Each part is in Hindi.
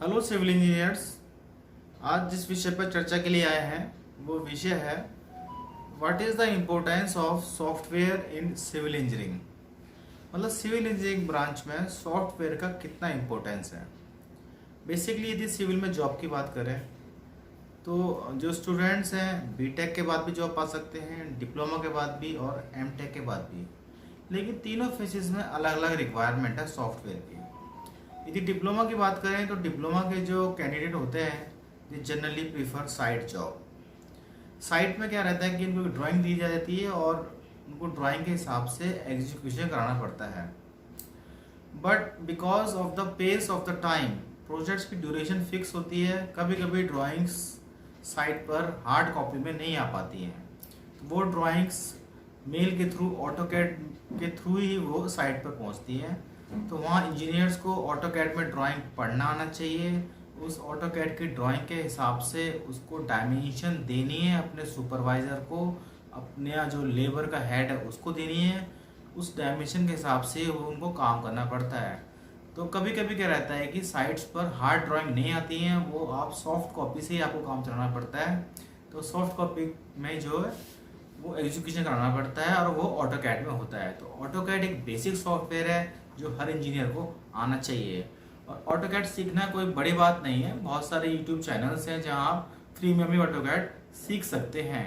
Hello civil engineers. आज जिस विषय पर चर्चा के लिए आए हैं वो विषय है what is the importance of software in civil engineering. मतलब सिविल इंजीनियरिंग ब्रांच में सॉफ्टवेयर का कितना इम्पोर्टेंस है। बेसिकली यदि सिविल में जॉब की बात करें तो जो स्टूडेंट्स हैं बीटेक के बाद भी जॉब पा सकते हैं, डिप्लोमा के बाद भी और एमटेक के बाद भी। लेकिन तीनों फेजेस में अलग अलग रिक्वायरमेंट है सॉफ्टवेयर की। यदि डिप्लोमा की बात करें तो डिप्लोमा के जो कैंडिडेट होते हैं ये generally prefer site job. Site में क्या रहता है कि इनको ड्राइंग दी जाती है और उनको ड्राइंग के हिसाब से एग्जीक्यूशन कराना पड़ता है। But because of the pace of the time projects की ड्यूरेशन फिक्स होती है। कभी कभी ड्राइंग्स साइट पर हार्ड कॉपी में नहीं आ पाती हैं, तो वो ड्राइंग्स मेल के थ्रू, ऑटोकैड के थ्रू ही वो साइट पर पहुंचती हैं। तो वहाँ इंजीनियर्स को ऑटोकैड में ड्राइंग पढ़ना आना चाहिए। उस ऑटोकैड की ड्राइंग के हिसाब से उसको डायमेंशन देनी है अपने सुपरवाइज़र को, अपने जो लेबर का हेड है उसको देनी है। उस डायमेंशन के हिसाब से वो उनको काम करना पड़ता है। तो कभी कभी क्या रहता है कि साइट्स पर हार्ड ड्राइंग नहीं आती हैं, वो आप सॉफ्ट कॉपी से ही आपको काम चलाना पड़ता है। तो सॉफ्ट कॉपी में जो है वो एग्जीक्यूशन कराना पड़ता है और वो ऑटोकैड में होता है। तो ऑटोकैड एक बेसिक सॉफ्टवेयर है जो हर इंजीनियर को आना चाहिए। और ऑटोकैड सीखना कोई बड़ी बात नहीं है, बहुत सारे यूट्यूब चैनल्स हैं जहां आप फ्री में भी ऑटोकैड सीख सकते हैं।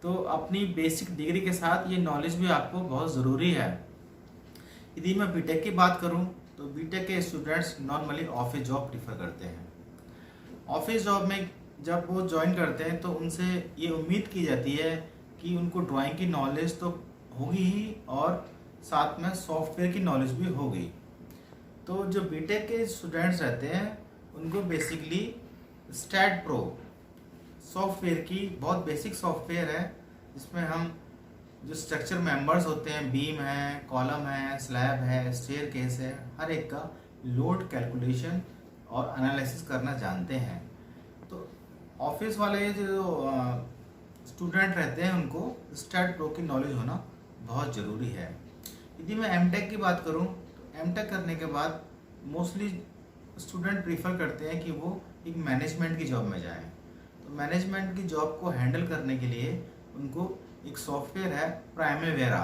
तो अपनी बेसिक डिग्री के साथ ये नॉलेज भी आपको बहुत ज़रूरी है। यदि मैं बीटेक की बात करूं तो बीटेक के students normally office job prefer करते हैं। ऑफिस जॉब में जब वो ज्वाइन करते हैं तो उनसे ये उम्मीद की जाती है कि उनको ड्राइंग की नॉलेज तो होगी ही और साथ में सॉफ्टवेयर की नॉलेज भी होगी। तो जो बीटेक के स्टूडेंट्स रहते हैं उनको बेसिकली स्टैट प्रो सॉफ्टवेयर की बहुत बेसिक सॉफ्टवेयर है, जिसमें हम जो स्ट्रक्चर मेंबर्स होते हैं, बीम है, कॉलम है, स्लैब है, स्टेयरकेस है, हर एक का लोड कैलकुलेशन और एनालिसिस करना जानते हैं। तो ऑफिस वाले जो स्टूडेंट रहते हैं उनको स्टैट प्रो की नॉलेज होना बहुत ज़रूरी है। यदि मैं एमटेक की बात करूं तो एमटेक करने के बाद मोस्टली स्टूडेंट प्रीफर करते हैं कि वो एक मैनेजमेंट की जॉब में जाएं। तो मैनेजमेंट की जॉब को हैंडल करने के लिए उनको एक सॉफ्टवेयर है प्राइमेवेरा।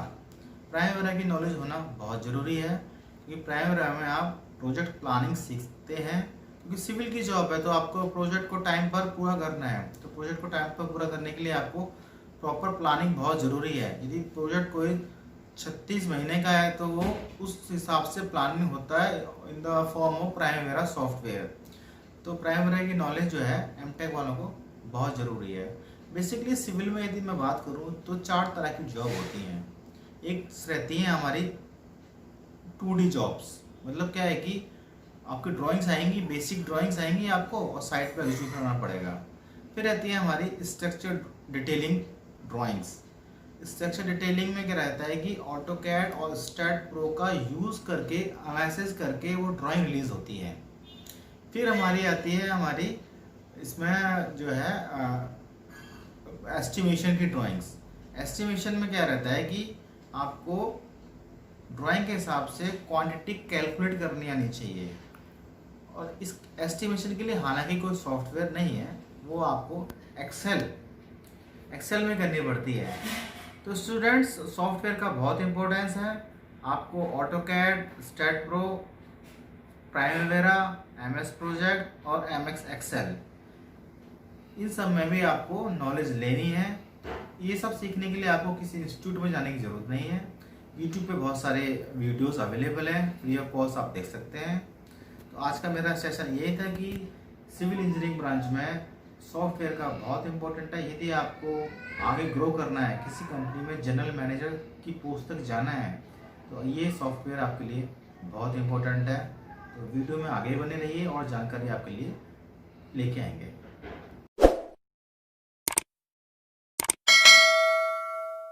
प्राइमेवेरा की नॉलेज होना बहुत ज़रूरी है, क्योंकि प्राइमेवेरा में आप प्रोजेक्ट प्लानिंग सीखते हैं। क्योंकि सिविल की जॉब है तो आपको प्रोजेक्ट को टाइम पर पूरा करना है। तो प्रोजेक्ट को टाइम पर पूरा करने के लिए आपको प्रॉपर प्लानिंग बहुत ज़रूरी है। यदि प्रोजेक्ट कोई 36 महीने का है तो वो उस हिसाब से प्लानिंग होता है in the form of Primavera software. तो प्राइमेवेरा की नॉलेज जो है एमटेक वालों को बहुत ज़रूरी है। बेसिकली सिविल में यदि मैं बात करूँ तो 4 तरह की जॉब होती हैं। एक रहती है हमारी 2D जॉब्स, मतलब क्या है कि आपकी ड्राइंग्स आएंगी, बेसिक ड्राइंग्स आएंगी आपको और साइट पर एग्जीक्यूट करना पड़ेगा। फिर रहती है हमारी structure detailing drawings. Structure detailing में क्या रहता है कि ऑटोकैड और स्टैट प्रो का यूज़ करके एनालिसिस करके वो ड्राइंग रिलीज होती है। फिर हमारी आती है हमारी इसमें जो है एस्टिमेशन की ड्राइंग्स। एस्टिमेशन में क्या रहता है कि आपको ड्राइंग के हिसाब से क्वांटिटी कैलकुलेट करनी आनी चाहिए। और इस एस्टिमेशन के लिए हालांकि कोई सॉफ्टवेयर नहीं है, वो आपको एक्सेल में करनी पड़ती है। तो स्टूडेंट्स सॉफ्टवेयर का बहुत इंपॉर्टेंस है। आपको AutoCAD, STAAD Pro, Primavera, MS Project और एमएस एक्सेल, इन सब में भी आपको नॉलेज लेनी है। ये सब सीखने के लिए आपको किसी इंस्टीट्यूट में जाने की ज़रूरत नहीं है। यूट्यूब पे बहुत सारे वीडियोस अवेलेबल हैं, फ्री ऑफ कॉस्ट आप देख सकते हैं। तो आज का मेरा सेशन यही था कि सिविल इंजीनियरिंग ब्रांच में सॉफ्टवेयर का बहुत इंपॉर्टेंट है। यदि आपको आगे ग्रो करना है, किसी कंपनी में जनरल मैनेजर की पोस्ट तक जाना है, तो ये सॉफ्टवेयर आपके लिए बहुत इंपॉर्टेंट है। तो वीडियो में आगे बने रहिए और जानकारी आपके लिए लेके आएंगे।